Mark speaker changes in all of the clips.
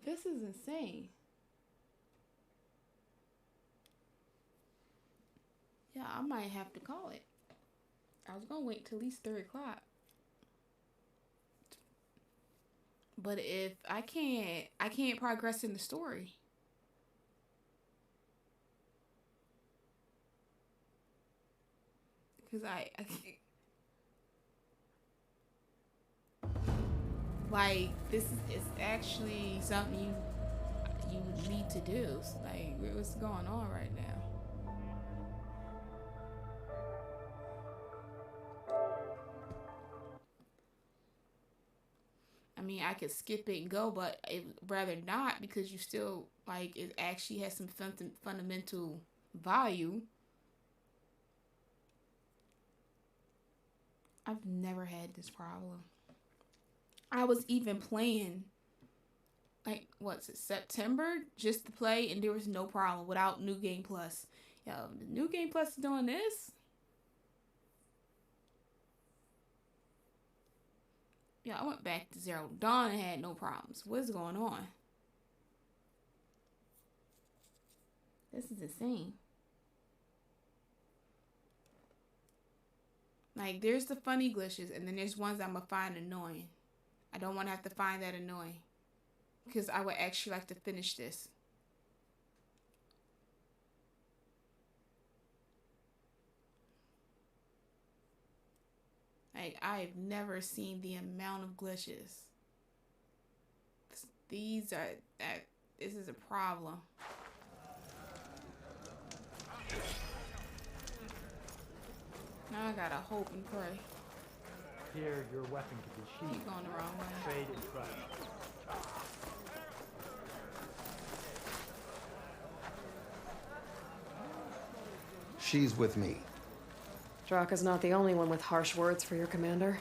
Speaker 1: This is insane. Yeah, I might have to call it. I was gonna wait till at least 3 o'clock. But if I can't progress in the story. Because I like, this is actually something you need to do. Like, what's going on right now? I mean, I could skip it and go, but I'd rather not, because you still, like, it actually has some fundamental value. I've never had this problem. I was even playing, like, what's it, September, just to play, and there was no problem without New Game Plus. Yo, the New Game Plus is doing this? Yeah, I went back to Zero Dawn and had no problems. What's going on? This is insane. Like, there's the funny glitches, and then there's ones I'm gonna find annoying. I don't want to have to find that annoying, because I would actually like to finish this. Like, I've never seen the amount of glitches. This is a problem. Now I gotta hope and pray.
Speaker 2: Here, your weapon could be sheathed.
Speaker 1: Keep going the wrong way.
Speaker 2: Trade and trust.
Speaker 3: She's with me.
Speaker 4: Draka's not the only one with harsh words for your commander.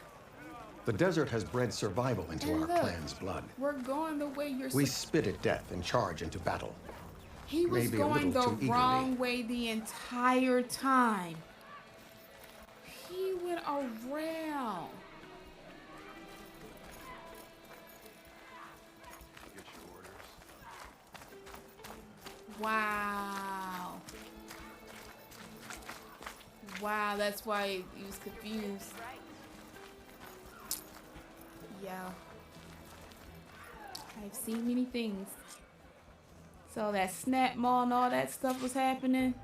Speaker 3: The desert has bred survival into
Speaker 1: And
Speaker 3: our
Speaker 1: look,
Speaker 3: clan's blood.
Speaker 1: We're going the way you're
Speaker 3: We spit at death and charge into battle.
Speaker 1: He was
Speaker 3: Maybe a
Speaker 1: going the
Speaker 3: little too
Speaker 1: wrong
Speaker 3: eagerly.
Speaker 1: way the entire time. He went around.
Speaker 5: Get your orders.
Speaker 1: Wow. Wow, that's why he was confused. Yeah. I've seen many things. So that snap mall and all that stuff was happening.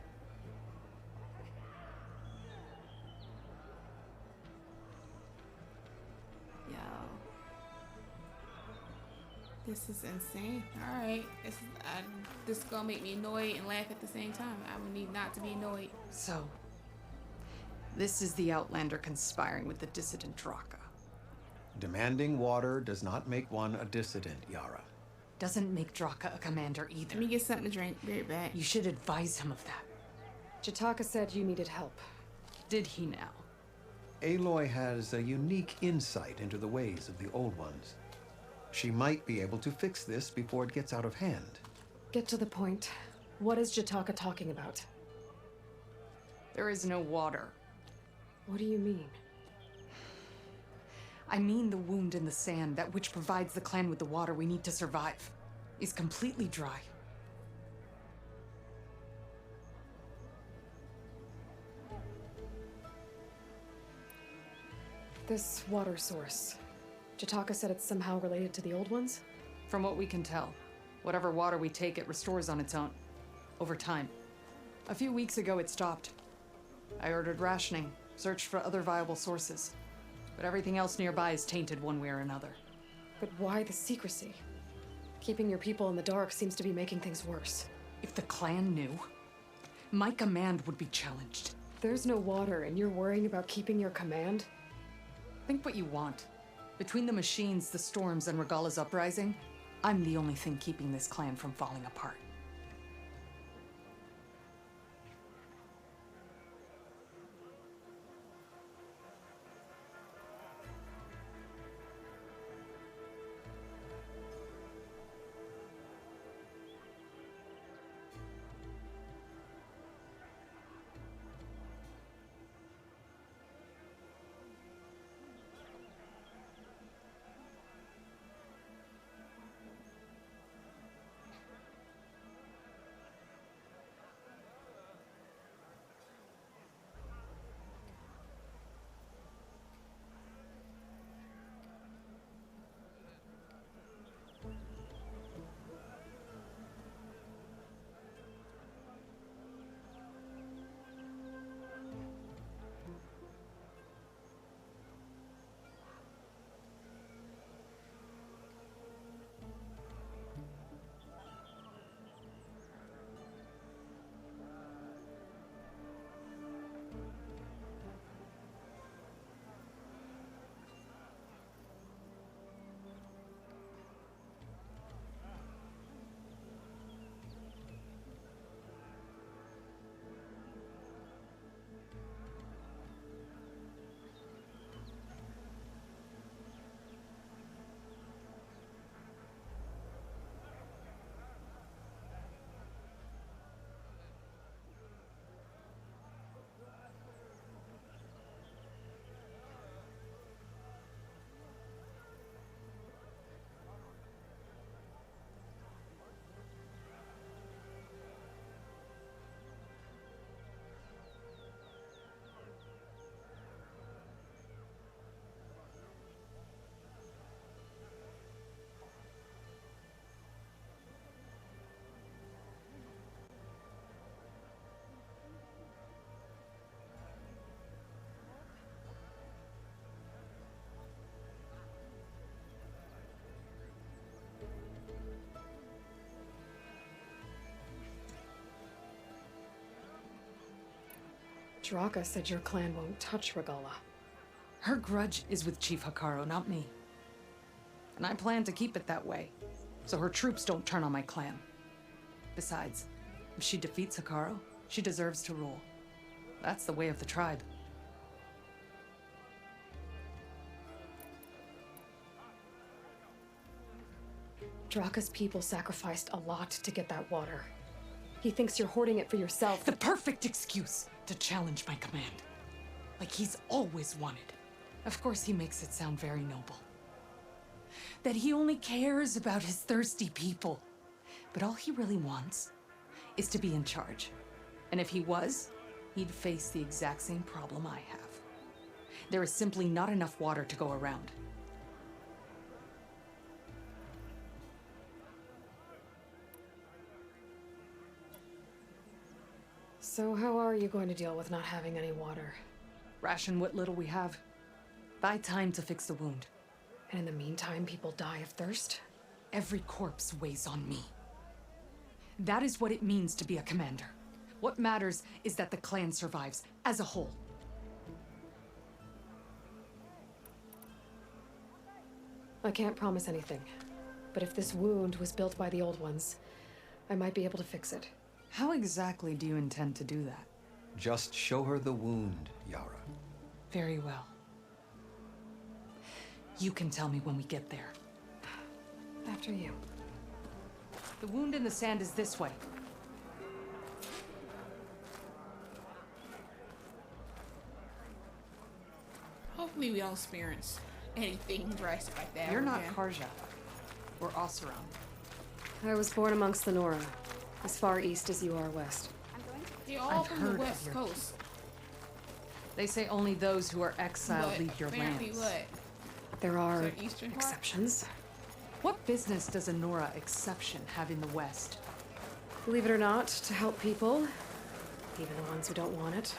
Speaker 1: Yo. This is insane. Alright. This is gonna make me annoyed and laugh at the same time. I would need not to be annoyed.
Speaker 6: So, this is the Outlander conspiring with the dissident Draka.
Speaker 3: Demanding water does not make one a dissident, Yara.
Speaker 6: Doesn't make Draka a commander either.
Speaker 1: Let me get something to drink. Be right back.
Speaker 6: You should advise him of that.
Speaker 4: Jataka said you needed help.
Speaker 6: Did he now?
Speaker 3: Aloy has a unique insight into the ways of the Old Ones. She might be able to fix this before it gets out of hand.
Speaker 4: Get to the point. What is Jataka talking about?
Speaker 6: There is no water.
Speaker 4: What do you mean?
Speaker 6: I mean the wound in the sand, that which provides the clan with the water we need to survive, is completely dry.
Speaker 4: This water source. Jataka said it's somehow related to the Old Ones?
Speaker 6: From what we can tell, whatever water we take, it restores on its own. Over time. A few weeks ago, it stopped. I ordered rationing, searched for other viable sources. But everything else nearby is tainted one way or another.
Speaker 4: But why the secrecy? Keeping your people in the dark seems to be making things worse.
Speaker 6: If the clan knew, my command would be challenged.
Speaker 4: There's no water and you're worrying about keeping your command?
Speaker 6: Think what you want. Between the machines, the storms, and Regala's uprising, I'm the only thing keeping this clan from falling apart.
Speaker 4: Draka said your clan won't touch Regala.
Speaker 6: Her grudge is with Chief Hikaru, not me. And I plan to keep it that way, so her troops don't turn on my clan. Besides, if she defeats Hikaru, she deserves to rule. That's the way of the tribe.
Speaker 4: Draka's people sacrificed a lot to get that water. He thinks you're hoarding it for yourself.
Speaker 6: The perfect excuse to challenge my command. Like he's always wanted. Of course he makes it sound very noble. That he only cares about his thirsty people. But all he really wants is to be in charge. And if he was, he'd face the exact same problem I have. There is simply not enough water to go around.
Speaker 4: So how are you going to deal with not having any water?
Speaker 6: Ration what little we have. Buy time to fix the wound.
Speaker 4: And in the meantime, people die of thirst?
Speaker 6: Every corpse weighs on me. That is what it means to be a commander. What matters is that the clan survives as a whole.
Speaker 4: I can't promise anything, but if this wound was built by the old ones, I might be able to fix it.
Speaker 6: How exactly do you intend to do that?
Speaker 3: Just show her the wound, Yara.
Speaker 6: Very well. You can tell me when we get there.
Speaker 4: After you.
Speaker 6: The wound in the sand is this way.
Speaker 1: Hopefully we don't experience anything drastic like that.
Speaker 6: You're not
Speaker 1: again.
Speaker 6: Karja. Or Oseram.
Speaker 4: I was born amongst the Nora, as far east as you are west.
Speaker 1: They're all
Speaker 6: I've
Speaker 1: from
Speaker 6: heard
Speaker 1: the
Speaker 6: of
Speaker 1: West
Speaker 6: your
Speaker 1: Coast.
Speaker 6: They say only those who are exiled
Speaker 1: But
Speaker 6: leave your
Speaker 1: apparently
Speaker 6: lands.
Speaker 1: what?
Speaker 4: There are
Speaker 1: Is there eastern part?
Speaker 4: exceptions.
Speaker 6: What business does a Nora exception have in the West?
Speaker 4: Believe it or not, to help people, even the ones who don't want it.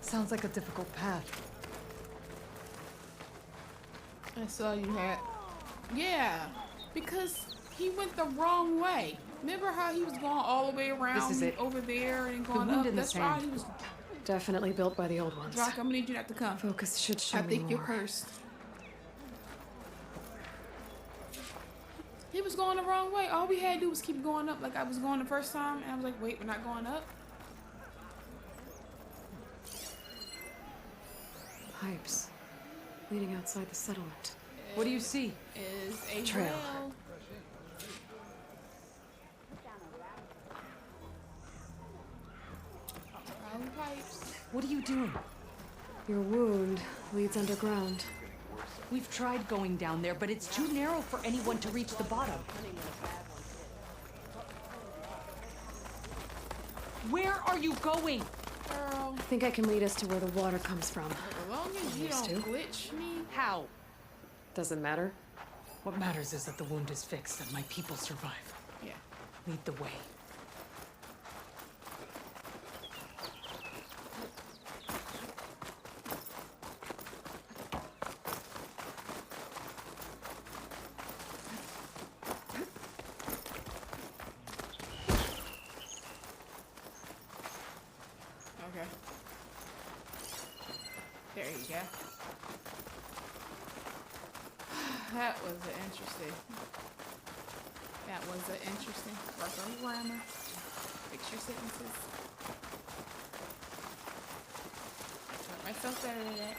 Speaker 6: Sounds like a difficult path.
Speaker 1: I saw you had. Yeah, because he went the wrong way. Remember how he was going all the way around
Speaker 6: This is it.
Speaker 1: over there and going
Speaker 6: wound
Speaker 1: up?
Speaker 6: in the
Speaker 1: That's why
Speaker 6: sand.
Speaker 1: he was.
Speaker 4: Definitely built by the old ones.
Speaker 1: Jock, I'm gonna need you not to come.
Speaker 4: Focus should show
Speaker 1: I
Speaker 4: me
Speaker 1: think you're
Speaker 4: more.
Speaker 1: cursed. He was going the wrong way. All we had to do was keep going up like I was going the first time. And I was like, wait, we're not going up?
Speaker 4: Pipes leading outside the settlement.
Speaker 6: What do you see?
Speaker 1: Is a
Speaker 4: Trail.
Speaker 1: well. Brown pipes.
Speaker 6: What are you doing?
Speaker 4: Your wound leads underground.
Speaker 6: We've tried going down there, but it's too narrow for anyone to reach the bottom. Where are you going?
Speaker 1: Girl,
Speaker 4: I think I can lead us to where the water comes from.
Speaker 1: as long as you
Speaker 4: Used
Speaker 1: don't
Speaker 4: to.
Speaker 1: glitch me.
Speaker 6: How?
Speaker 4: Doesn't matter.
Speaker 6: What matters is that the wound is fixed and my people survive.
Speaker 1: Yeah.
Speaker 6: Lead the way.
Speaker 1: Okay. There you go. That was interesting. That was an interesting work on grammar. Fix your sentences. Taught myself better than that.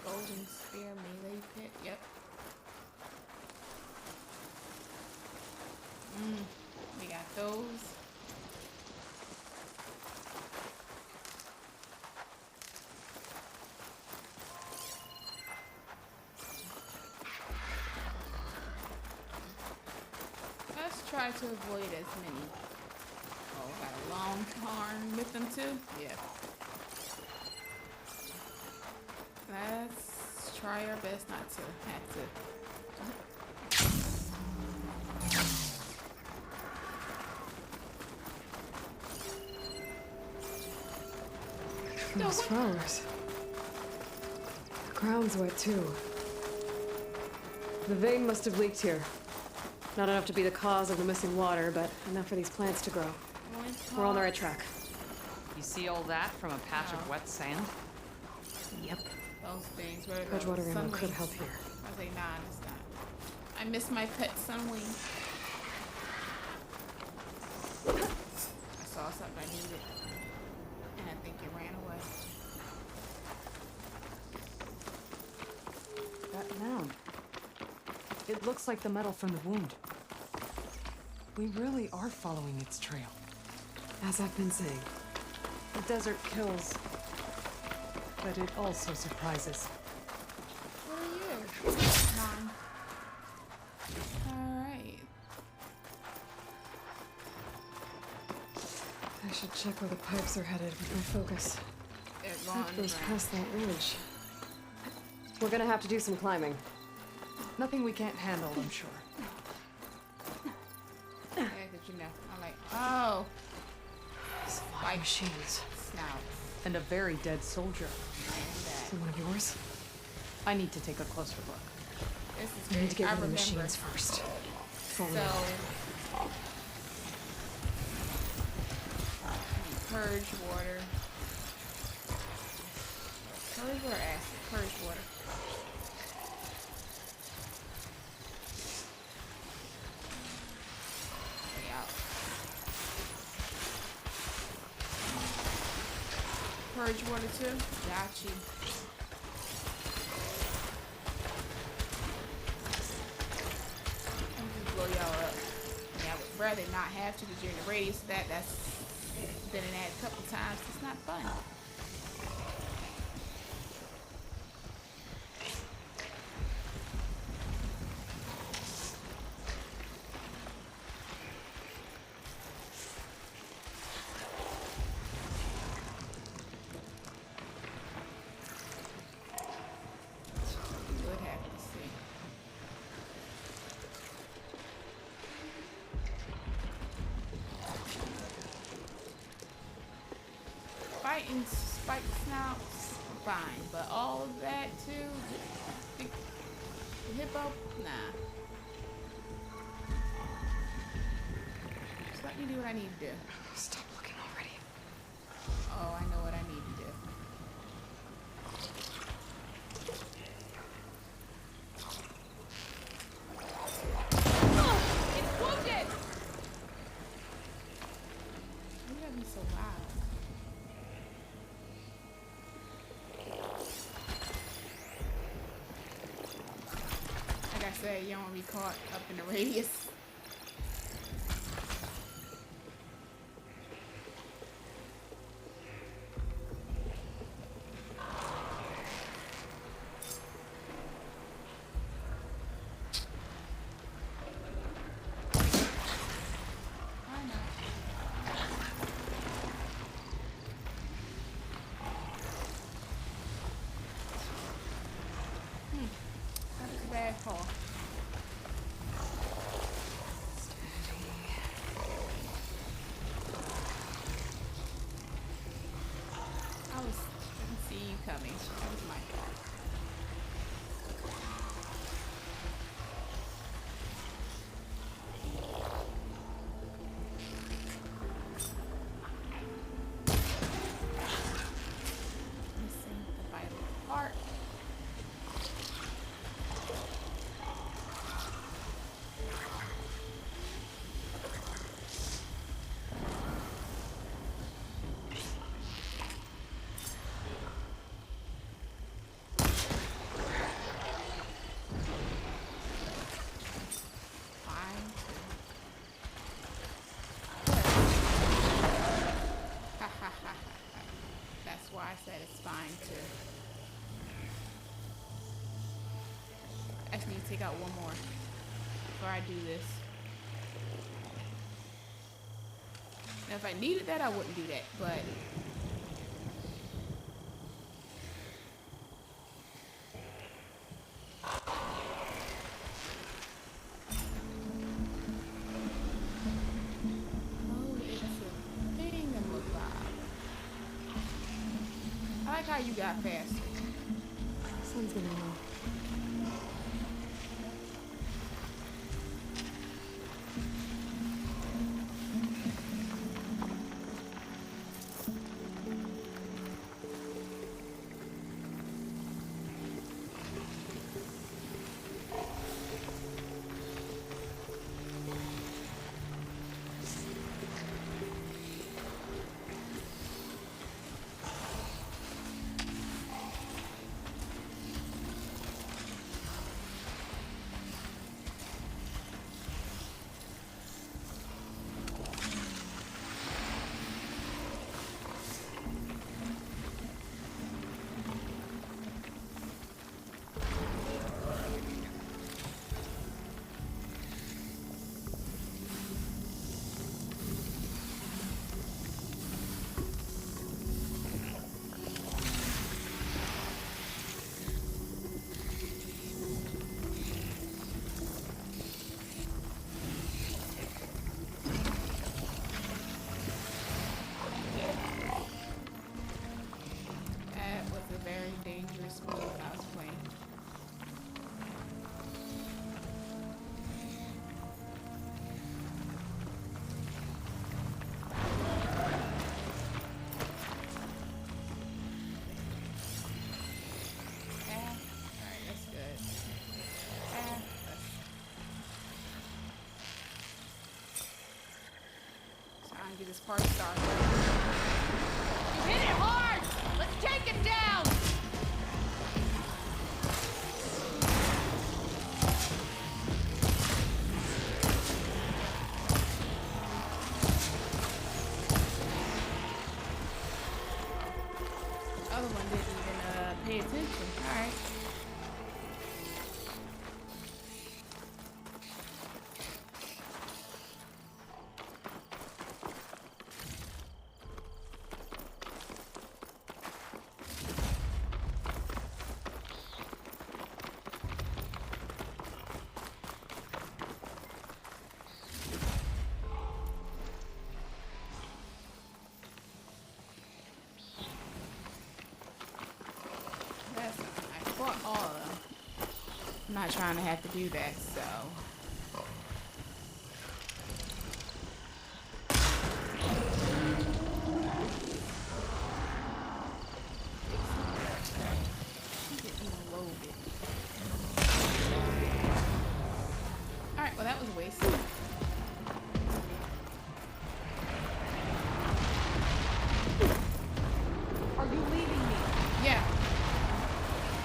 Speaker 1: Golden spear melee pit. Yep. We got those. Let's try to avoid as many. Oh, got a long arm with them too? Yeah. Let's try our best not to have to.
Speaker 4: Those flowers. The ground's wet too. The vein must have leaked here. Not enough to be the cause of the missing water, but enough for these plants to grow. We're on the right track.
Speaker 6: You see all that from a patch of wet sand?
Speaker 4: Yep.
Speaker 1: Those things. Where are those?
Speaker 4: Bridgewater ammo could
Speaker 1: Sunwings?
Speaker 4: help here.
Speaker 1: I was like, nah, it's not. I miss my pet Sunwing. I saw something I needed, and I think it ran away.
Speaker 6: That mound. It looks like the metal from the wound. We really are following its trail.
Speaker 4: As I've been saying.
Speaker 6: The desert kills, but it also surprises.
Speaker 1: What are you? Mom. Alright.
Speaker 4: I should check where the pipes are headed with my focus.
Speaker 1: They're
Speaker 4: That
Speaker 1: gone.
Speaker 4: goes past that ridge. We're gonna have to do some climbing.
Speaker 6: Nothing we can't handle, I'm sure.
Speaker 1: Yeah, 'cause you know, I'm like, oh,
Speaker 4: Flying machines.
Speaker 1: snout.
Speaker 6: And a very dead soldier.
Speaker 1: And that.
Speaker 4: See one of yours?
Speaker 6: I need to take a closer look.
Speaker 1: This is
Speaker 4: We need to
Speaker 1: great.
Speaker 4: get
Speaker 1: I
Speaker 4: rid of the
Speaker 1: remember.
Speaker 4: machines first. Follow me.
Speaker 1: So, purge water. Purge water acid. Purge water. Way out. Purge water too? Got you. I'm just blow y'all up. Yeah, I would rather not have to because you're in the radius of that. That's been an ad a couple times. It's not fun. You would have to see. Fighting spike snouts, fine, but all of that too, the hippo, nah. Just let me do what I need to do.
Speaker 4: Stop looking already.
Speaker 1: Oh, I know what I need to do. Oh, it's wounded! Why you gotta be so loud? Like I said, you don't want to be caught up in the radius. Why not? That was a bad call. Didn't see you coming. That was my fault. Missing the vital part. Fine. Ha ha ha ha. That's why I said it's fine too. I just need to take out one more before I do this. Now, if I needed that, I wouldn't do that, but oh, it's a thingamabob. I like how you got faster.
Speaker 4: Sun's gonna know.
Speaker 1: get this party started.
Speaker 5: You hit it hard! Let's take it down!
Speaker 1: Other one didn't even pay attention. All right. I fought all of them. I'm not trying to have to do that, so. Alright, well that was a waste.
Speaker 5: Are you leaving me?
Speaker 1: Yeah.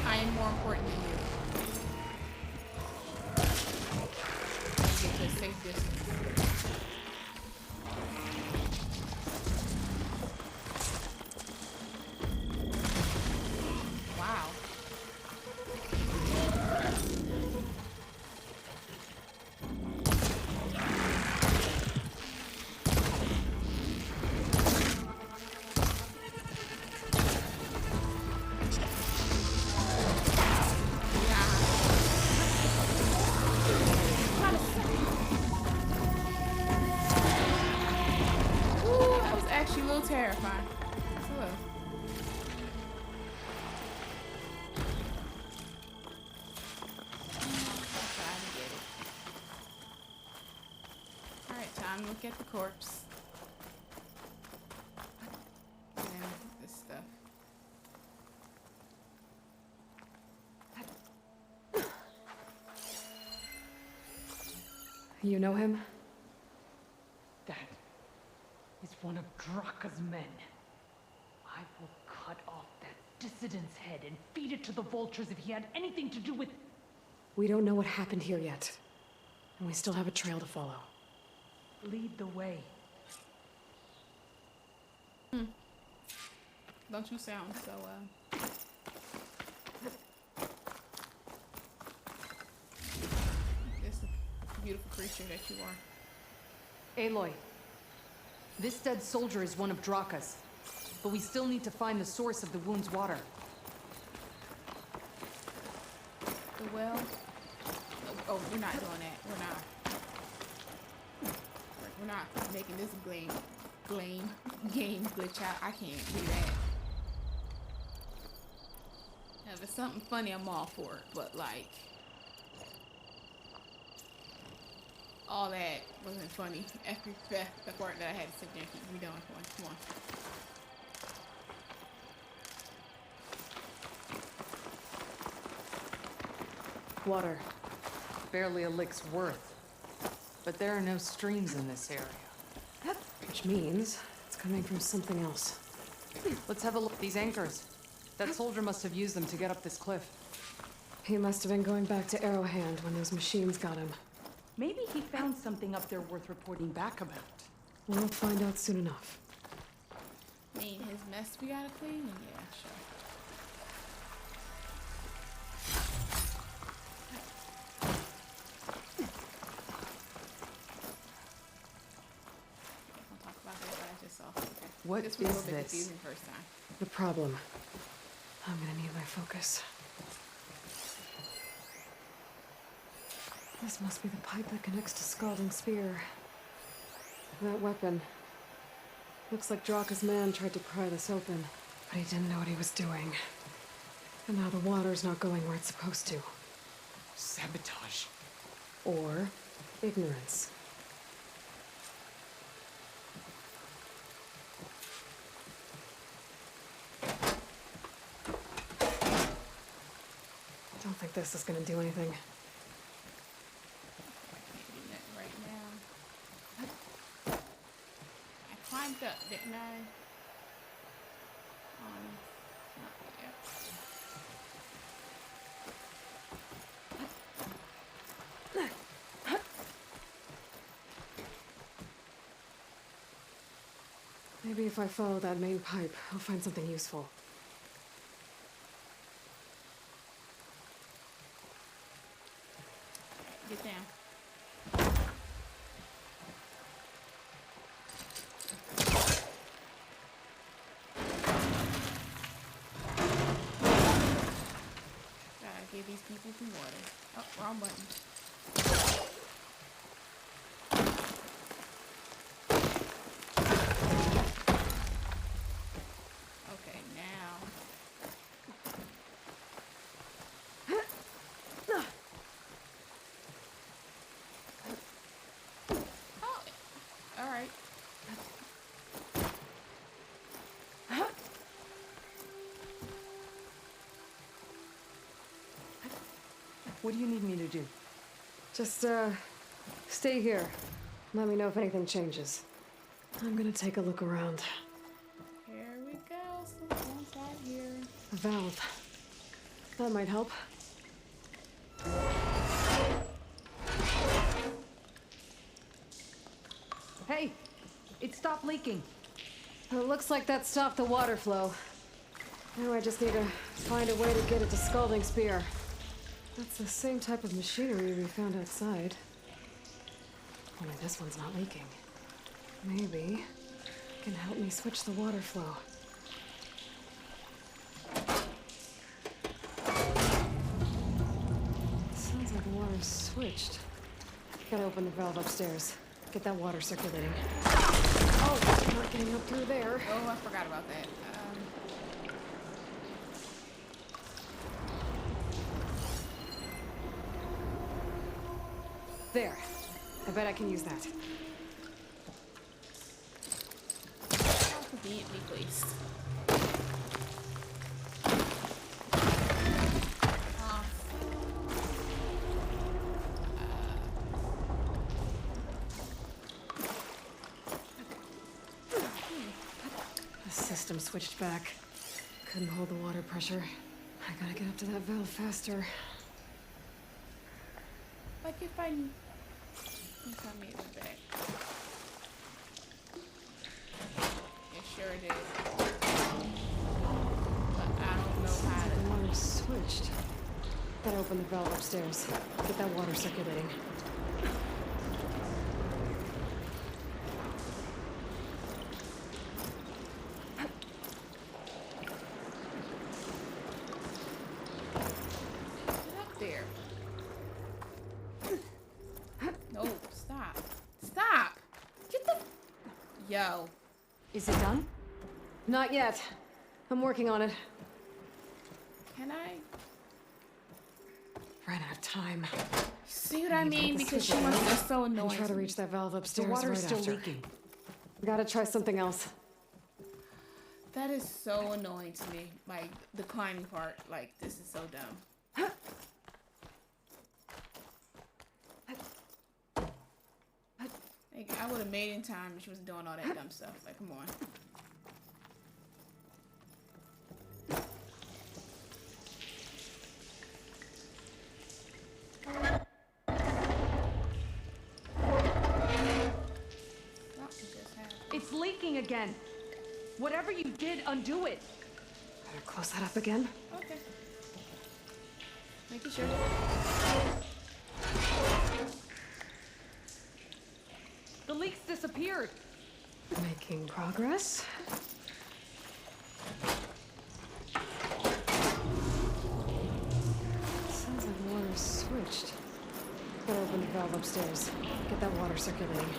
Speaker 1: I am more important than you. Get to a safe distance. Wow. Actually a little terrifying. Look. Alright, time to look at the corpse. And this stuff.
Speaker 4: You know him?
Speaker 5: That is one of Draka's men. I will cut off that dissident's head and feed it to the vultures if he had anything to do with...
Speaker 4: We don't know what happened here yet. And we still have a trail to follow.
Speaker 5: Lead the way.
Speaker 1: Don't you sound so, this beautiful creature that you are.
Speaker 6: Aloy, this dead soldier is one of Draka's, but we still need to find the source of the wound's water.
Speaker 1: The well? Oh, we're not doing that. We're not. We're not making this game glitch out. I can't do that. Now, if it's something funny, I'm all for it. But like, all that wasn't funny. After the part that I had to sit there and keep redoing. Come on.
Speaker 4: Water.
Speaker 6: Barely a lick's worth. But there are no streams in this area.
Speaker 4: Which means it's coming from something else.
Speaker 6: Let's have a look at these anchors. That soldier must have used them to get up this cliff.
Speaker 4: He must have been going back to Arrowhand when those machines got him.
Speaker 5: Maybe he found something up there worth reporting back about.
Speaker 4: We'll find out soon enough.
Speaker 1: I mean, his mess we gotta clean? Yeah, sure. I'll talk about that, but I just saw. Okay.
Speaker 6: What
Speaker 1: This was a
Speaker 6: is
Speaker 1: little bit
Speaker 6: this?
Speaker 1: confusing first time.
Speaker 4: The problem. I'm gonna need my focus. This must be the pipe that connects to Scalding Spear. That weapon. Looks like Draka's man tried to pry this open, but he didn't know what he was doing. And now the water's not going where it's supposed to.
Speaker 5: Sabotage.
Speaker 4: Or ignorance. I don't think this is gonna do anything.
Speaker 1: Can't do that right now. I synced up, didn't I? Yep.
Speaker 4: Maybe if I follow that main pipe, I'll find something useful.
Speaker 1: Get down. Gotta give these people some water. Oh, wrong button. Okay, now. Oh, all right.
Speaker 6: What do you need me to do?
Speaker 4: Just, stay here. Let me know if anything changes. I'm gonna take a look around.
Speaker 1: Here we go. Someone's out here.
Speaker 4: A valve. That might help.
Speaker 6: Hey! It stopped leaking.
Speaker 4: It looks like that stopped the water flow. Now I just need to find a way to get it to Scalding Spear. That's the same type of machinery we found outside. Only this one's not leaking. Maybe it can help me switch the water flow. Sounds like the water's switched. Gotta open the valve upstairs. Get that water circulating. Oh, not getting up through there.
Speaker 1: Oh, I forgot about that.
Speaker 4: There. I bet I can use that.
Speaker 1: How conveniently placed.
Speaker 4: The system switched back. Couldn't hold the water pressure. I gotta get up to that valve faster.
Speaker 1: Like if I... You tell me it's back. It sure did. But I don't know how to...
Speaker 4: The water's switched. Gotta open the valve upstairs. Get that water circulating.
Speaker 1: Get up there. No, stop. Stop! Get the... Yo.
Speaker 6: Is it done?
Speaker 4: Not yet. I'm working on it.
Speaker 1: Can I...
Speaker 4: Ran out of time.
Speaker 1: See what I
Speaker 4: need to
Speaker 1: mean?
Speaker 4: get the
Speaker 1: Because she
Speaker 4: switch
Speaker 1: must
Speaker 4: on
Speaker 1: be so
Speaker 4: and
Speaker 1: annoying.
Speaker 4: try to reach that valve
Speaker 6: The
Speaker 4: upstairs
Speaker 6: water's
Speaker 4: right
Speaker 6: still
Speaker 4: after.
Speaker 6: leaking.
Speaker 4: Gotta try something else.
Speaker 1: That is so annoying to me. Like, the climbing part. Like, this is so dumb. Like, I would have made it in time if she was doing all that dumb stuff. Like, come on. Something just happened.
Speaker 6: It's leaking again. Whatever you did, undo it.
Speaker 4: Better close that up again.
Speaker 1: Okay. Making sure.
Speaker 6: The leaks disappeared.
Speaker 4: Making progress. Sounds like the water's switched. Gotta open the valve upstairs. Get that water circulating.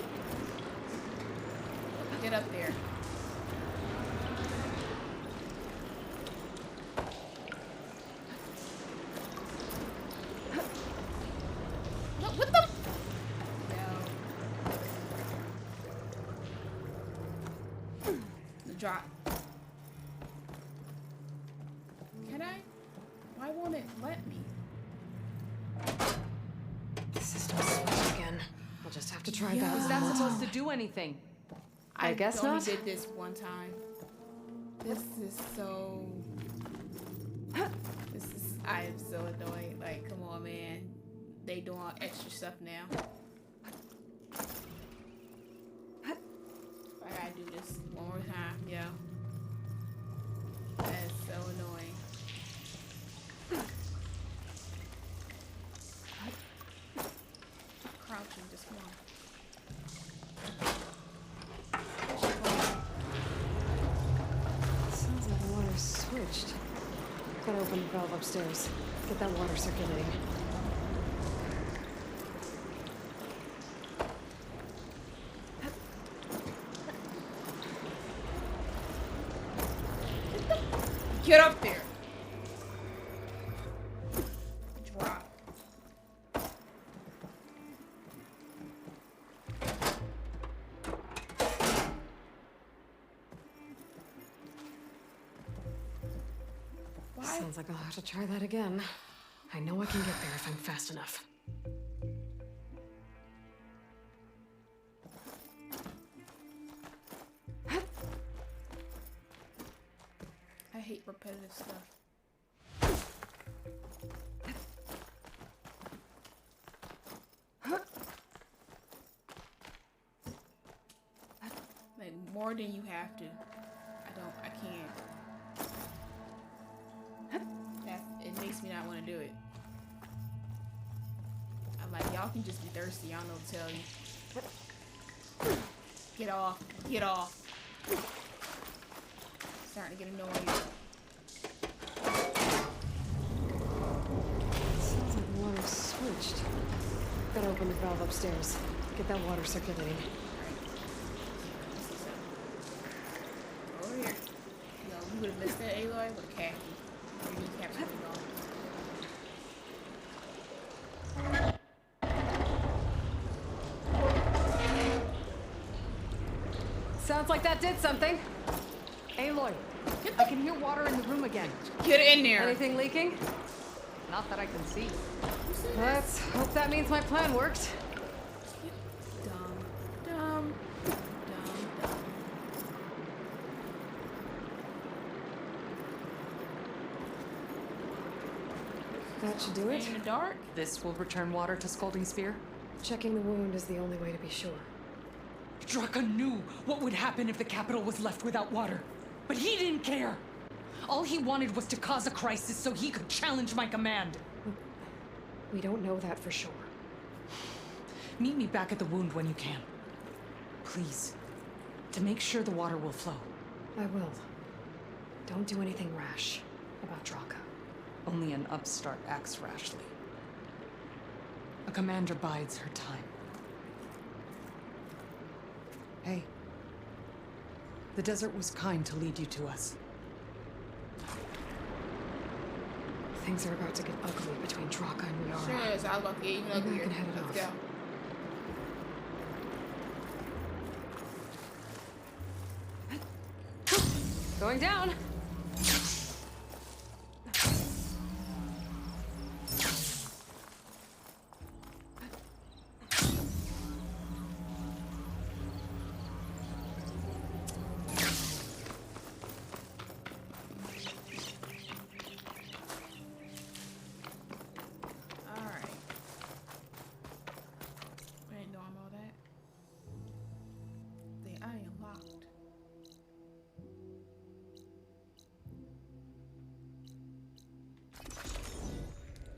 Speaker 1: Get up there. No, what the? No. The drop. Can I? Why won't it let me?
Speaker 4: The system's switched again. I'll just have to try
Speaker 1: Yeah.
Speaker 4: that.
Speaker 6: Is that supposed to do anything?
Speaker 4: I guess
Speaker 1: only
Speaker 4: not.
Speaker 1: did this one time. This is so. I am so annoyed. Like, come on, man. They doing extra stuff now. I gotta do this one more time, yo. That is so annoying. Crouching, just one.
Speaker 4: Sounds like the water's switched. Gotta open the valve upstairs. Get that water circulating.
Speaker 1: Get up there. Drop. Why?
Speaker 4: Sounds like I'll have to try that again. I know I can get there if I'm fast enough.
Speaker 1: I hate repetitive stuff. Like, more than you have to. I can't. It makes me not want to do it. I'm like, y'all can just be thirsty. Y'all know what to tell you. Get off. Get off. Starting to get annoying.
Speaker 4: Sounds like the water's switched. Gotta open the valve upstairs. Get that water circulating.
Speaker 1: Over here. Yo, you would have missed that, Aloy, with a khaki. Your kneecaps would have gone.
Speaker 6: Sounds like that did something. Aloy, I can hear water in the room again.
Speaker 1: Get in there.
Speaker 6: Anything leaking? Not that I can see.
Speaker 4: Let's hope that means my plan worked.
Speaker 1: Dumb. Dumb.
Speaker 4: That should do it.
Speaker 1: In the dark?
Speaker 6: This will return water to Scalding Spear.
Speaker 4: Checking the wound is the only way to be sure.
Speaker 5: Draka knew what would happen if the capital was left without water. But he didn't care. All he wanted was to cause a crisis so he could challenge my command.
Speaker 4: We don't know that for sure.
Speaker 5: Meet me back at the wound when you can. Please. To make sure the water will flow.
Speaker 4: I will. Don't do anything rash about Draka.
Speaker 5: Only an upstart acts rashly. A commander bides her time. Hey. The desert was kind to lead you to us.
Speaker 4: Things are about to get ugly between Draka and Liara.
Speaker 1: Sure is. I was about to get even
Speaker 4: Maybe we
Speaker 1: uglier.
Speaker 4: can head it
Speaker 1: Let's
Speaker 4: off.
Speaker 1: go.
Speaker 4: Going down!
Speaker 1: Alright. I didn't know I'm all that. The eye unlocked.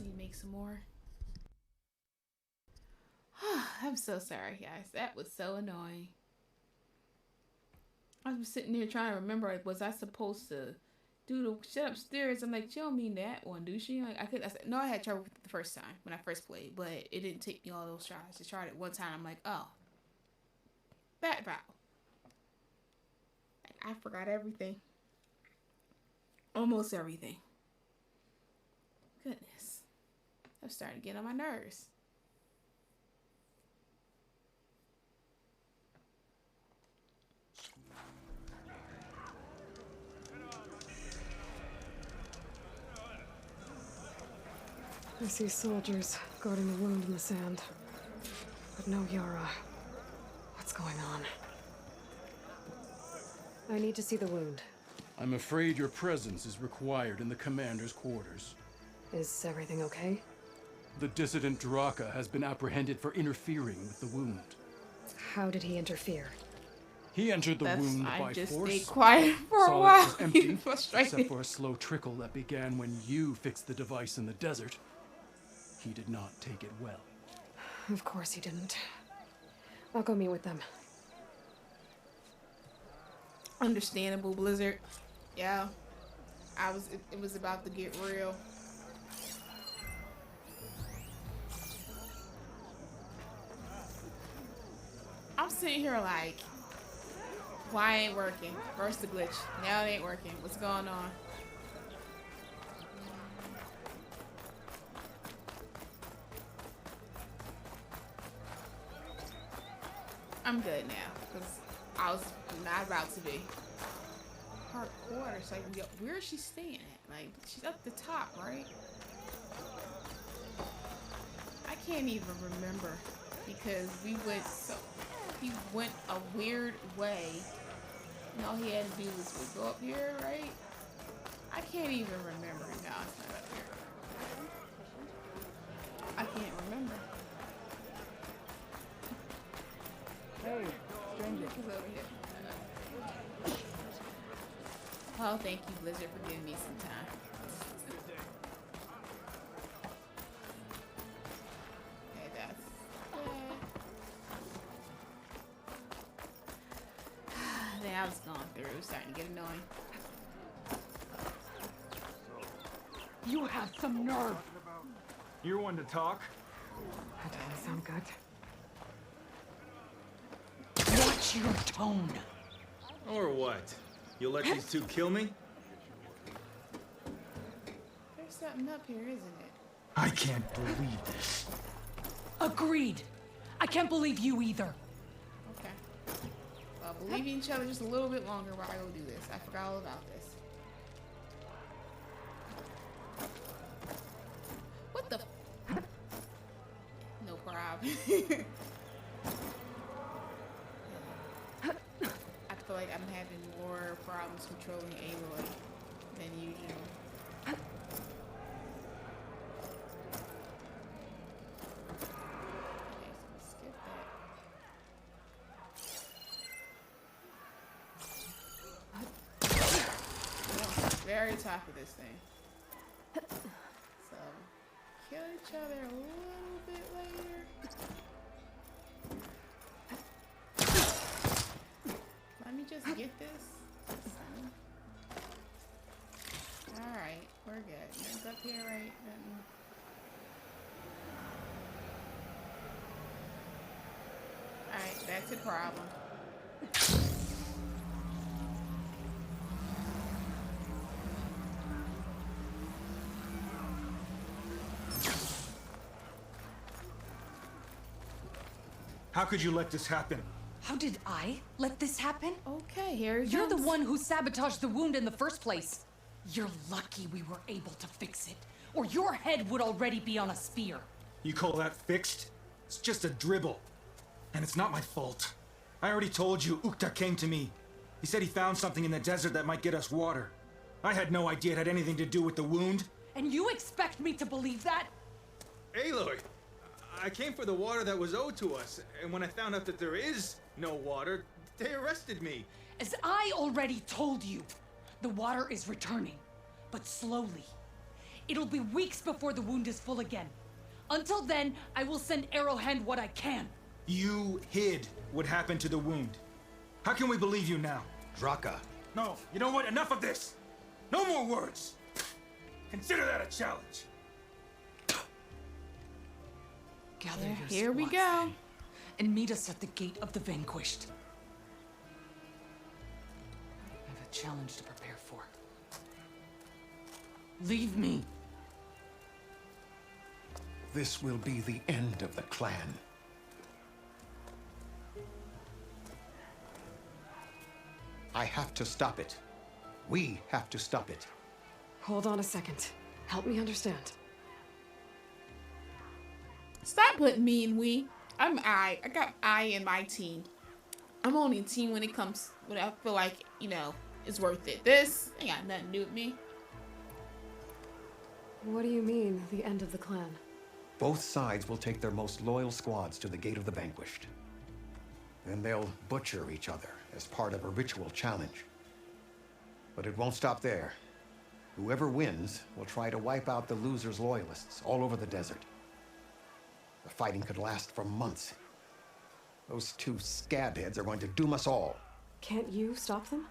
Speaker 1: Need to make some more. I'm so sorry, guys. That was so annoying. I was sitting there trying to remember, like, was I supposed to do the shit upstairs? I'm like, she don't mean that one, do she? Like, I said, no, I had trouble with it the first time when I first played, but it didn't take me all those tries. I tried it one time. I'm like, oh, that vow. Like, I forgot everything. Almost everything. Goodness. I'm starting to get on my nerves.
Speaker 4: I see soldiers guarding the wound in the sand. But no Yara. What's going on? I need to see the wound.
Speaker 7: I'm afraid your presence is required in the commander's quarters.
Speaker 4: Is everything okay?
Speaker 7: The dissident Draka has been apprehended for interfering with the wound.
Speaker 4: How did he interfere?
Speaker 7: He entered the wound
Speaker 1: I
Speaker 7: by
Speaker 1: just
Speaker 7: force.
Speaker 1: stayed quiet for a
Speaker 7: Saw
Speaker 1: while.
Speaker 7: it was empty,
Speaker 1: Frustrated.
Speaker 7: except for a slow trickle that began when you fixed the device in the desert. He did not take it well.
Speaker 4: Of course he didn't. I'll go meet with them.
Speaker 1: Understandable, Blizzard. Yeah. It was about to get real. I'm sitting here like, why ain't working? First the glitch. Now it ain't working. What's going on? I'm good now, because I was not about to be. Her quarters, like, where is she staying at? Like, she's up the top, right? I can't even remember, because he went a weird way. And all he had to do was go up here, right? I can't even remember. No, it's not up here. I can't remember.
Speaker 2: Hey, stranger.
Speaker 1: Look, it's over here. Oh, thank you, Blizzard, for giving me some time. Okay, that's that. Now it's gone through. It's starting to get annoying.
Speaker 5: You have some nerve.
Speaker 2: You're one to talk.
Speaker 4: That doesn't sound good.
Speaker 5: Watch your tone.
Speaker 8: Or what? You'll let these two kill me?
Speaker 1: There's something up here, isn't it?
Speaker 8: I can't believe this.
Speaker 5: Agreed. I can't believe you either.
Speaker 1: Okay. Well, believe in each other just a little bit longer while I go do this. I forgot all about this. What the? No problem. I feel like I'm having more problems controlling Aloy than usual. Okay, so skip that. Very top of this thing. So, kill each other a little bit later. Let me just get this. Alright, we're good. It's up here, right? Alright, that's a problem.
Speaker 8: How could you let this happen?
Speaker 5: How did I let this happen?
Speaker 1: Okay, here it
Speaker 5: You're the
Speaker 1: comes.
Speaker 5: one who sabotaged the wound in the first place. You're lucky we were able to fix it, or your head would already be on a spear.
Speaker 8: You call that fixed? It's just a dribble. And it's not my fault. I already told you, Ukta came to me. He said he found something in the desert that might get us water. I had no idea it had anything to do with the wound.
Speaker 5: And you expect me to believe that?
Speaker 8: Aloy, I came for the water that was owed to us, and when I found out that there is no water, they arrested me.
Speaker 5: As I already told you, the water is returning, but slowly. It'll be weeks before the wound is full again. Until then, I will send Arrowhand what I can.
Speaker 8: You hid what happened to the wound. How can we believe you now?
Speaker 3: Draka.
Speaker 8: No, you know what? Enough of this! No more words! Consider that a challenge.
Speaker 5: Gather
Speaker 1: Yeah,
Speaker 5: your
Speaker 1: here we
Speaker 5: squads,
Speaker 1: go.
Speaker 5: then, and meet us at the gate of the vanquished. I have a challenge to prepare for. Leave me.
Speaker 3: This will be the end of the clan. I have to stop it. We have to stop it.
Speaker 4: Hold on a second. Help me understand.
Speaker 1: Stop putting me in we. I'm I. I got I in my team. I'm only a team when it comes when I feel like, you know, it's worth it. This ain't got nothing to do with me.
Speaker 4: What do you mean, the end of the clan?
Speaker 3: Both sides will take their most loyal squads to the Gate of the Vanquished. Then they'll butcher each other as part of a ritual challenge. But it won't stop there. Whoever wins will try to wipe out the loser's loyalists all over the desert. The fighting could last for months. Those two scabheads are going to doom us all.
Speaker 4: Can't you stop them?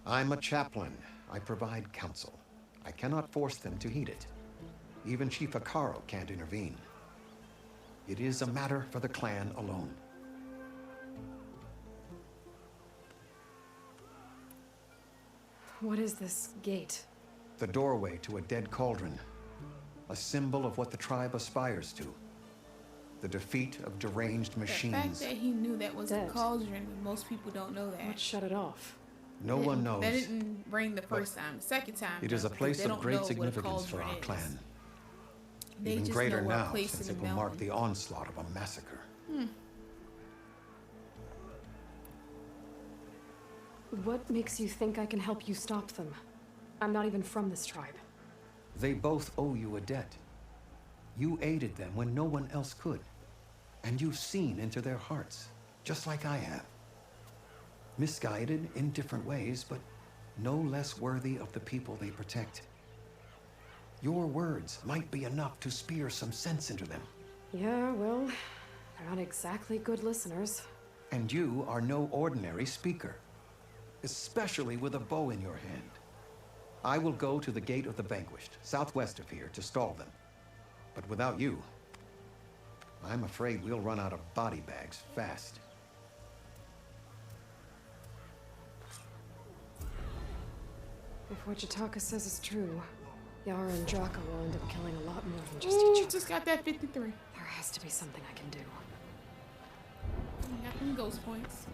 Speaker 3: I'm a chaplain. I provide counsel. I cannot force them to heed it. Even Chief Akaro can't intervene. It is a matter for the clan alone.
Speaker 4: What is this gate?
Speaker 3: The doorway to a dead cauldron. A symbol of what the tribe aspires to. The defeat of deranged machines.
Speaker 1: The fact that he knew that was
Speaker 4: Dead.
Speaker 1: a cauldron, most people don't know that.
Speaker 4: What shut it off?
Speaker 3: No one knows.
Speaker 1: They didn't ring the first time. The second time,
Speaker 3: It is a
Speaker 1: because
Speaker 3: place
Speaker 1: they
Speaker 3: of
Speaker 1: don't
Speaker 3: great
Speaker 1: know what a
Speaker 3: significance for our
Speaker 1: cauldron is.
Speaker 3: clan.
Speaker 1: They
Speaker 3: Even
Speaker 1: just
Speaker 3: greater
Speaker 1: know what
Speaker 3: now,
Speaker 1: place
Speaker 3: since
Speaker 1: in
Speaker 3: it
Speaker 1: the
Speaker 3: will mark
Speaker 1: mountain.
Speaker 3: the onslaught of a massacre.
Speaker 4: What makes you think I can help you stop them? I'm not even from this tribe.
Speaker 3: They both owe you a debt. You aided them when no one else could. And you've seen into their hearts, just like I have. Misguided in different ways, but no less worthy of the people they protect. Your words might be enough to spear some sense into them.
Speaker 4: Yeah, well, they're not exactly good listeners.
Speaker 3: And you are no ordinary speaker, especially with a bow in your hand. I will go to the Gate of the Vanquished, southwest of here, to stall them. But without you, I'm afraid we'll run out of body bags fast.
Speaker 4: If what Jataka says is true, Yara and Draka will end up killing a lot more than just
Speaker 1: Ooh,
Speaker 4: each other.
Speaker 1: just got that 53.
Speaker 4: There has to be something I can do.
Speaker 1: Got them ghost points.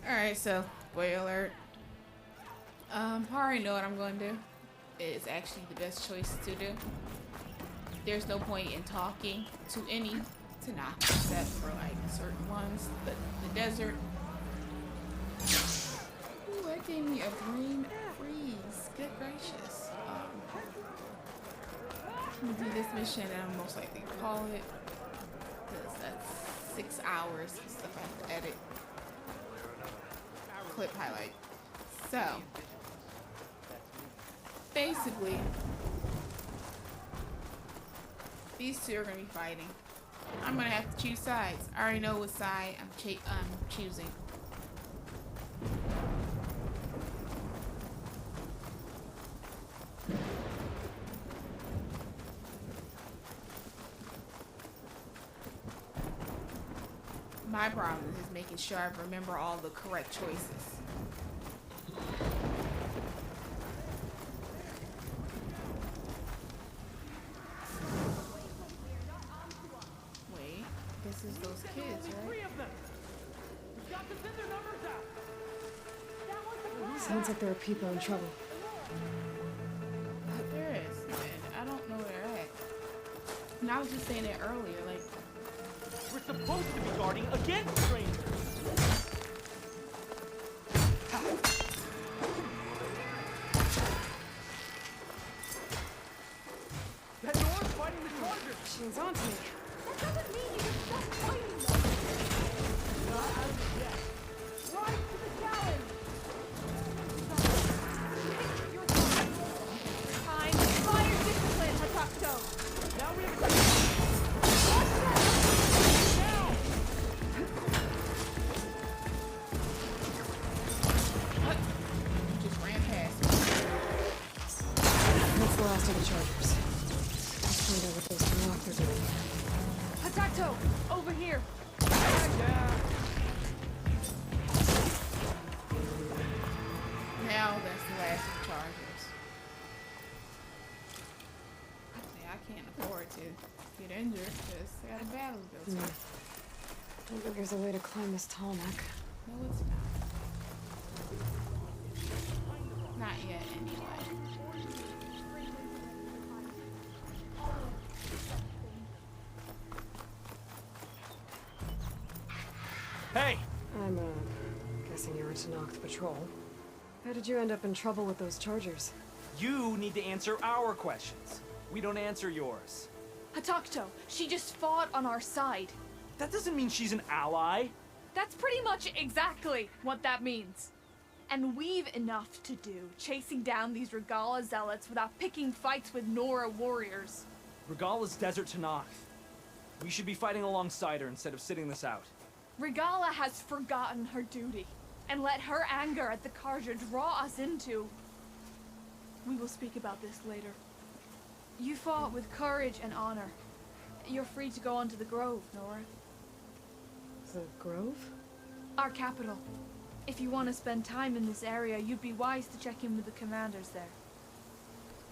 Speaker 1: Alright, so, spoiler alert. I already know what I'm going to do. It's actually the best choice to do. There's no point in talking to any, to not, except for like certain ones. But the desert. Ooh, that gave me a green freeze. Good gracious. I'm gonna do this mission and I'm most likely to call it. Because that's 6 hours of stuff I have to edit. Clip highlight. So, basically, these two are gonna be fighting. I'm gonna have to choose sides. I already know what side I'm choosing. My problem is making sure I remember all the correct choices. Wait, this is those kids, right?
Speaker 4: Sounds like there are people in trouble.
Speaker 1: There is, and I don't know where they're at. And I was just saying it earlier, like,
Speaker 9: We're supposed to be guarding against strangers. That Nora's fighting the Chargers.
Speaker 4: She's on to me.
Speaker 10: That doesn't mean you can stop fighting them.
Speaker 9: Not out of the deck.
Speaker 10: Rise to the challenge. Time to fire discipline, Hatakto.
Speaker 9: Now we have a now.
Speaker 1: what? You just ran past me.
Speaker 4: That's the last of the Chargers. Let's find out what those Rock are doing.
Speaker 10: Hatakto, over here.
Speaker 1: Now that's the last of the Chargers. Yeah, I can't afford to get injured because I got a battle to go to.
Speaker 4: Don't think there's a way to climb this tall neck.
Speaker 1: No, it's not. Not yet, anyway.
Speaker 9: Hey!
Speaker 4: I'm, guessing you're a Tenakth patrol. How did you end up in trouble with those Chargers?
Speaker 9: You need to answer our questions. We don't answer yours.
Speaker 10: Hatakto, she just fought on our side.
Speaker 9: That doesn't mean she's an ally.
Speaker 10: That's pretty much exactly what that means. And we've enough to do chasing down these Regala zealots without picking fights with Nora warriors.
Speaker 9: Regala's desert Tenakth. We should be fighting alongside her instead of sitting this out.
Speaker 10: Regala has forgotten her duty and let her anger at the Carja draw us into... We will speak about this later. You fought with courage and honor. You're free to go on to the Grove, Nora.
Speaker 4: The Grove?
Speaker 10: Our capital. If you want to spend time in this area, you'd be wise to check in with the commanders there.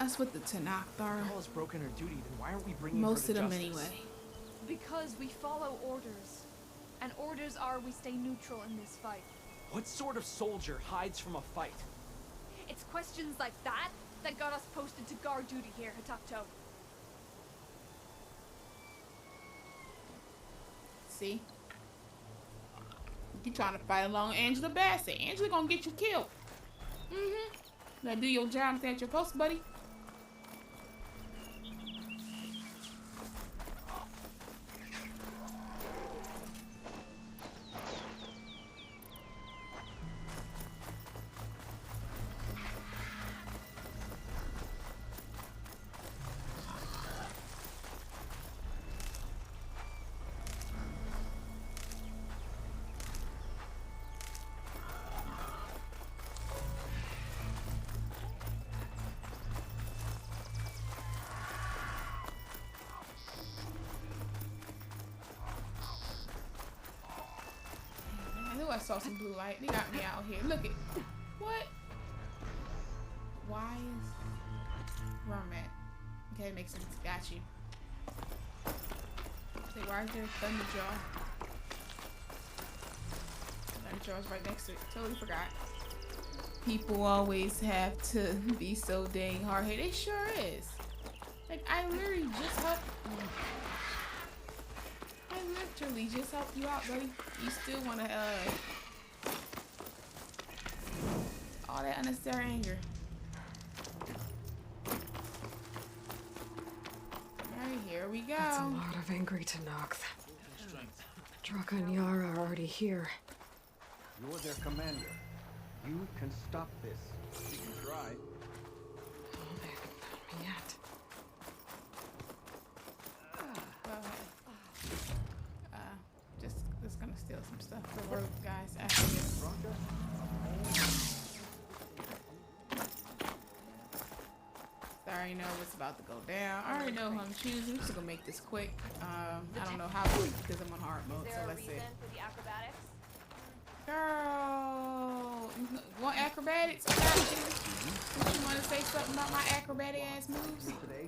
Speaker 1: That's what the Tenakth are.
Speaker 9: Regala's broken her duty, then why aren't we bringing
Speaker 1: Most
Speaker 9: her to
Speaker 1: of them
Speaker 9: justice?
Speaker 1: anyway.
Speaker 10: Because we follow orders. And orders are we stay neutral in this fight.
Speaker 9: What sort of soldier hides from a fight?
Speaker 10: It's questions like that that got us posted to guard duty here, Hatakto.
Speaker 1: See? You trying to fight along Angela Bassett. Angela gonna get you killed. Mm-hmm. Now do your job at your post, buddy. I saw some blue light. They got me out here. Look at what? Why is where I'm at? Okay, makes sense. Got you. Say, why is there a Thunderjaw? Thunderjaw's right next to it. Totally forgot. People always have to be so dang hard-headed. It sure is. Like I literally just helped. I literally just helped you out, buddy. You still wanna all that unnecessary anger. Alright, here we go.
Speaker 4: That's a lot of angry Tenakth. Draka and Yara are already here.
Speaker 3: You're their commander. You can stop this. You can try.
Speaker 4: Oh, they haven't found me yet.
Speaker 1: Go ahead. Just gonna steal some stuff for rogue guys after this. I already know what's about to go down. I already know who I'm choosing. I'm just gonna make this quick. I don't know how quick because I'm on hard mode, so let's see.
Speaker 10: For the acrobatics?
Speaker 1: Girl, want acrobatics? I got you. Don't you want to say something about my acrobatic ass moves?
Speaker 3: Today,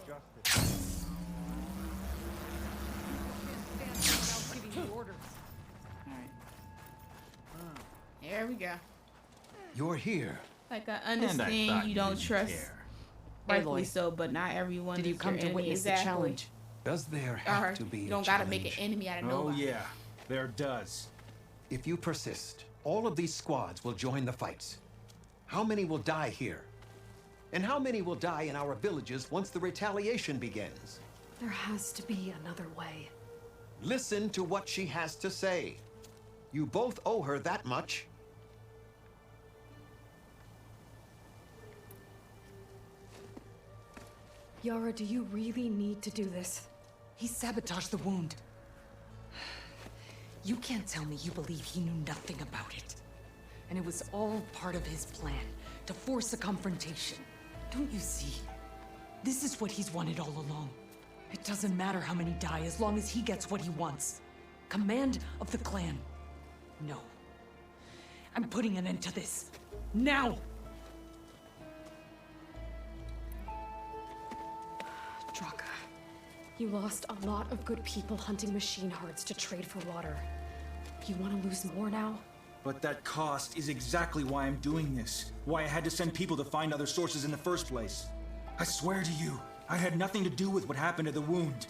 Speaker 3: justice.
Speaker 5: Giving you orders.
Speaker 1: Alright. Here we go.
Speaker 3: You're here.
Speaker 1: Like I understand you don't trust, rightfully
Speaker 6: Aloy,
Speaker 1: so, but not everyone.
Speaker 6: did you
Speaker 1: is
Speaker 6: come
Speaker 1: your
Speaker 6: to
Speaker 1: enemy.
Speaker 6: witness the
Speaker 1: Exactly.
Speaker 6: challenge?
Speaker 3: Does there
Speaker 1: Or
Speaker 3: have to be
Speaker 1: you
Speaker 3: a
Speaker 1: don't gotta make an
Speaker 3: challenge?
Speaker 1: enemy out of
Speaker 8: Oh
Speaker 1: nobody.
Speaker 8: yeah, there does.
Speaker 3: If you persist, all of these squads will join the fights. How many will die here? And how many will die in our villages once the retaliation begins?
Speaker 4: There has to be another way.
Speaker 3: Listen to what she has to say. You both owe her that much.
Speaker 4: Yara, do you really need to do this?
Speaker 5: He sabotaged the wound. You can't tell me you believe he knew nothing about it. And it was all part of his plan, to force a confrontation. Don't you see? This is what he's wanted all along. It doesn't matter how many die as long as he gets what he wants. Command of the clan. No. I'm putting an end to this. Now!
Speaker 4: Draka, you lost a lot of good people hunting machine hearts to trade for water. You want to lose more now?
Speaker 8: But that cost is exactly why I'm doing this. Why I had to send people to find other sources in the first place. I swear to you, I had nothing to do with what happened to the wound.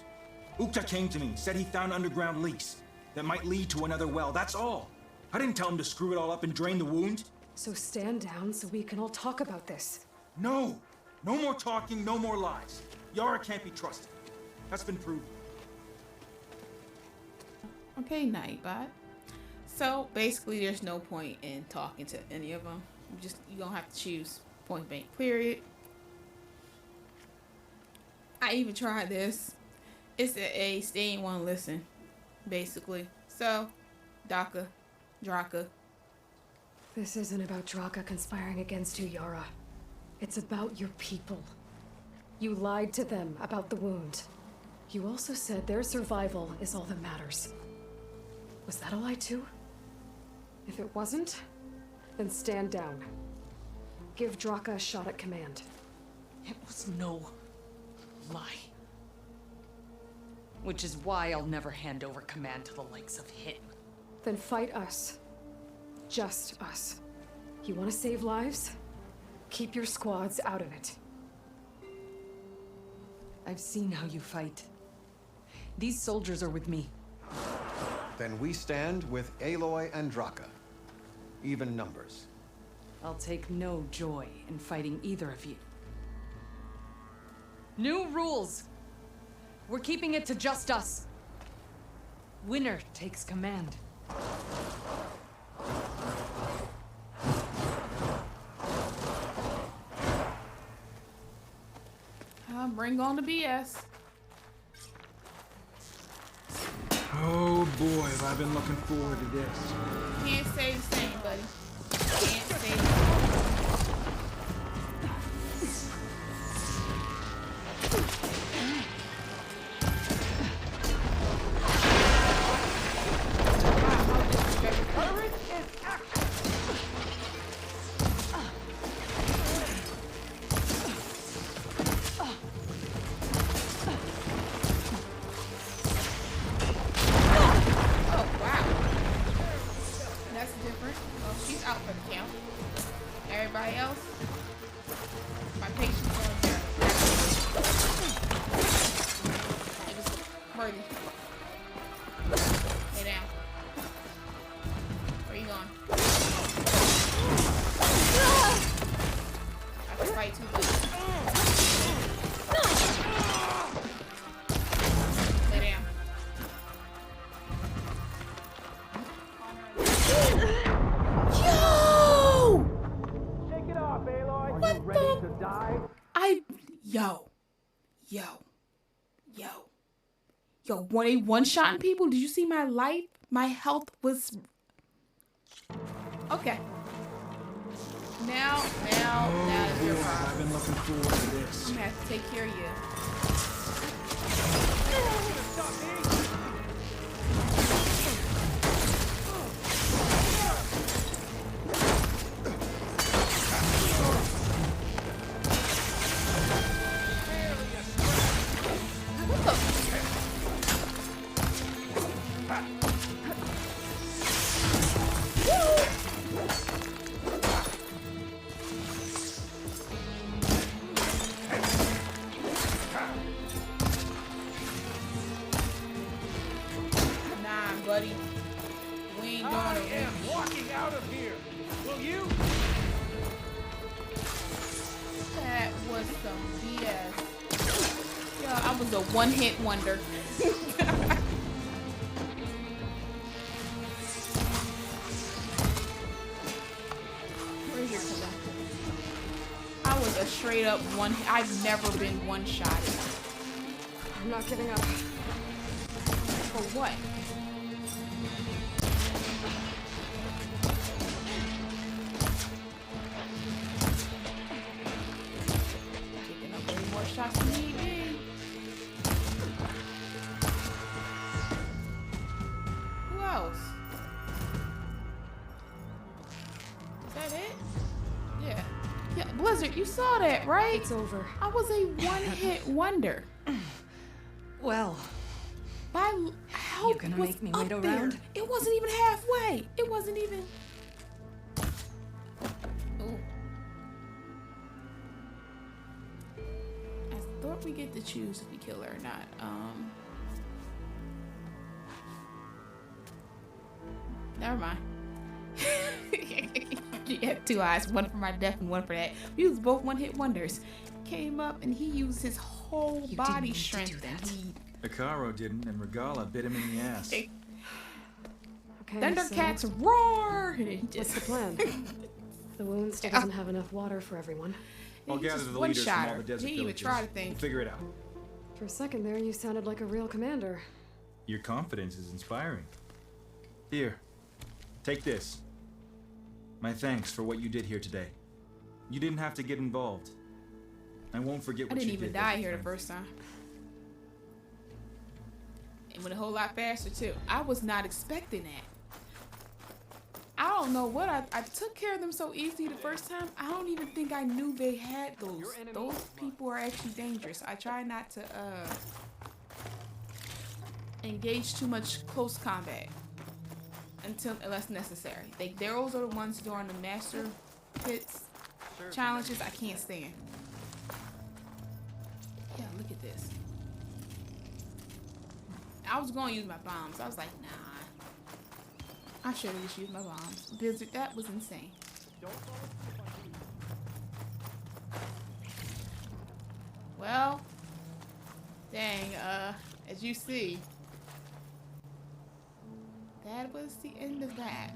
Speaker 8: Ukta came to me, said he found underground leaks. that might lead to another well, that's all. I didn't tell him to screw it all up and drain the wound.
Speaker 4: So stand down so we can all talk about this.
Speaker 8: No! No more talking, no more lies. Yara can't be trusted. That's been proven.
Speaker 1: Okay, Nightbot. So basically, there's no point in talking to any of them. You don't have to choose point blank. Period. I even tried this. It's a stay and one listen, basically. So, Draka.
Speaker 4: This isn't about Draka conspiring against you, Yara. It's about your people. You lied to them about the wound. You also said their survival is all that matters. Was that a lie too? If it wasn't, then stand down. Give Draka a shot at command.
Speaker 5: It was no lie. Which is why I'll never hand over command to the likes of him.
Speaker 4: Then fight us. Just us. You want to save lives? Keep your squads out of it.
Speaker 5: I've seen how you fight. These soldiers are with me.
Speaker 3: Then we stand with Aloy and Draka. Even numbers.
Speaker 5: I'll take no joy in fighting either of you. New rules! We're keeping it to just us. Winner takes command.
Speaker 1: Bring on the BS.
Speaker 8: Oh boy, have I been looking forward to this.
Speaker 1: Can't say the same, buddy. Can't say the same. Everybody else, my patience on there. It was hurting. Lay down. Where you going? I can fight too much. Lay down. Yo, when they one-shotting people, did you see my life? My health was... Okay. Now is your problem.
Speaker 8: I've been looking forward to this.
Speaker 1: I'm gonna have to take care of you. Buddy, we ain't going
Speaker 2: I am walking out of here. Will you?
Speaker 1: That was some BS. Yo, I was a one-hit wonder. Where's your collector? I was a straight up one. I've never been one-shotted.
Speaker 4: I'm not giving up.
Speaker 1: For what? Shots to me, babe. Who else? Is that it? Yeah. Yeah, Blizzard, you saw that, right?
Speaker 4: It's over.
Speaker 1: I was a one-hit wonder.
Speaker 5: Well,
Speaker 1: My help
Speaker 5: you gonna
Speaker 1: was
Speaker 5: make me
Speaker 1: up
Speaker 5: wait
Speaker 1: there.
Speaker 5: around?
Speaker 1: It wasn't even halfway. It wasn't even... Oh. I thought we get to choose if we kill her or not. Never mind. He had two eyes, one for my deaf and one for that. We was both one-hit wonders. Came up and he used his whole body strength.
Speaker 8: Ikaro didn't, and Regala bit him in the ass.
Speaker 4: Okay,
Speaker 1: Thundercats
Speaker 4: so
Speaker 1: roar!
Speaker 4: what's the plan? The wound still doesn't have enough water for everyone.
Speaker 8: I'll gather the leaders from all the desert
Speaker 1: He even
Speaker 8: villages.
Speaker 1: tried to think.
Speaker 8: We'll figure it out.
Speaker 4: For a second there, you sounded like a real commander.
Speaker 8: Your confidence is inspiring. Here, take this. My thanks for what you did here today. You didn't have to get involved. I won't forget
Speaker 1: I
Speaker 8: what you
Speaker 1: didn't
Speaker 8: did.
Speaker 1: even die here the first time. It went a whole lot faster too. I was not expecting that. I don't know what I took care of them so easy the first time. I don't even think I knew they had those. Those people are actually dangerous. I try not to engage too much close combat unless necessary. Those are the ones during the master pits challenges I can't stand. Yeah, look at this. I was going to use my bombs. I was like, nah. I should have just used my bombs. That was insane. Well, dang, as you see, that was the end of that.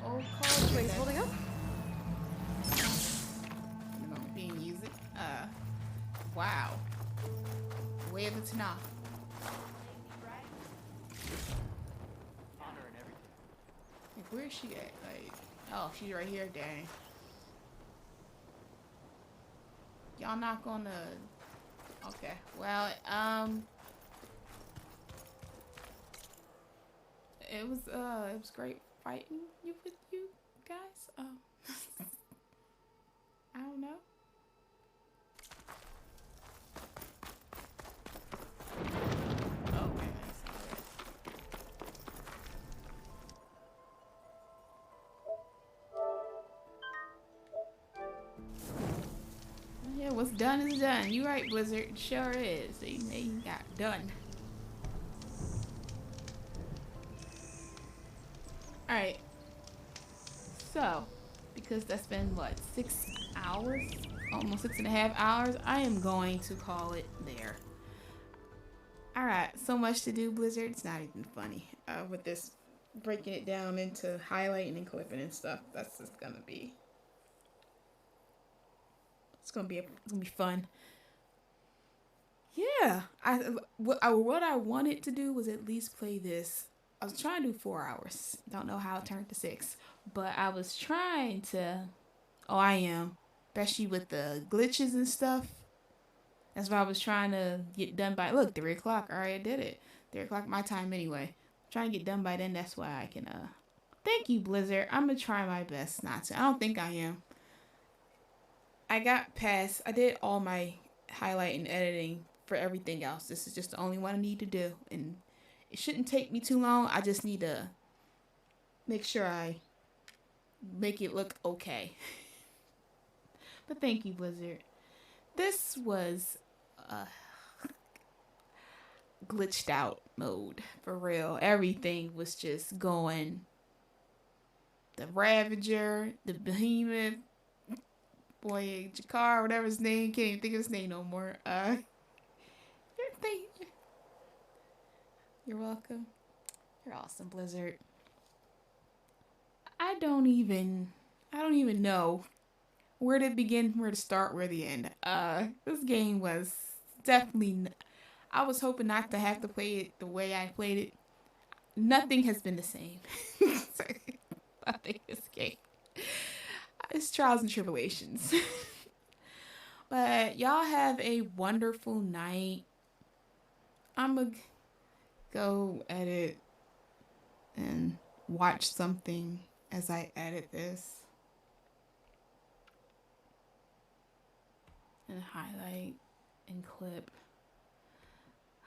Speaker 1: Old card.
Speaker 4: Wait, holding up?
Speaker 1: Being used. Wow. Way of the Tanakh. Like, where is she at? Like, oh, she's right here. Dang. Y'all not gonna. Okay. Well, it was great fighting with you guys. I don't know. Okay, yeah, what's done is done. You right, Blizzard. It sure is. They got done. Alright. So, because that's been, what, 6 hours? Almost 6.5 hours. I am going to call it there. Alright, so much to do, Blizzard. It's not even funny. With this, breaking it down into highlighting and clipping and stuff. That's just gonna be... It's gonna be fun. Yeah. What I wanted to do was at least play this. I was trying to do 4 hours. Don't know how it turned to 6. But I was trying to... Oh, I am. Especially with the glitches and stuff. That's what I was trying to get done by. Look, 3 o'clock. Alright, I did it. 3 o'clock my time anyway. Trying to get done by then. That's why I can... Thank you, Blizzard. I'm going to try my best not to. I don't think I am. I got past... I did all my highlight and editing for everything else. This is just the only one I need to do. And... it shouldn't take me too long. I just need to make sure I make it look okay. But thank you, Blizzard. This was glitched out mode. For real. Everything was just going. The Ravager, the Behemoth, boy, Jakar, whatever his name. Can't even think of his name no more. You're welcome. You're awesome, Blizzard. I don't even know where to begin, where to start, where to end. This game was definitely... I was hoping not to have to play it the way I played it. Nothing has been the same. Nothing this game. It's trials and tribulations. But y'all have a wonderful night. I'm a... go edit and watch something as I edit this and highlight and clip.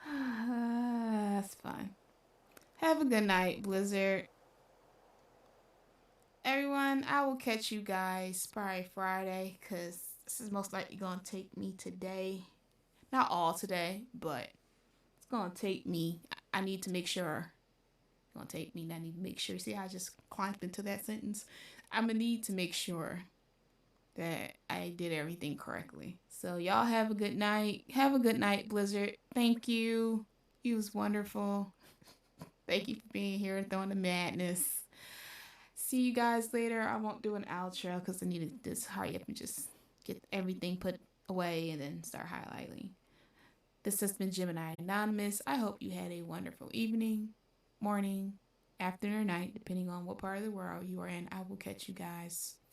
Speaker 1: That's fun. Have a good night, Blizzard. Everyone, I will catch you guys probably Friday, because this is most likely going to take me today. Not all today, but it's going to take me. I need to make sure gonna take me. And I need to make sure. See how I just climbed into that sentence? I'm gonna need to make sure that I did everything correctly. So y'all have a good night. Have a good night, Blizzard. Thank you. It was wonderful. Thank you for being here and throwing the madness. See you guys later. I won't do an outro because I need to just hurry up and just get everything put away and then start highlighting. This has been Gemini Anonymous. I hope you had a wonderful evening, morning, afternoon, or night, depending on what part of the world you are in. I will catch you guys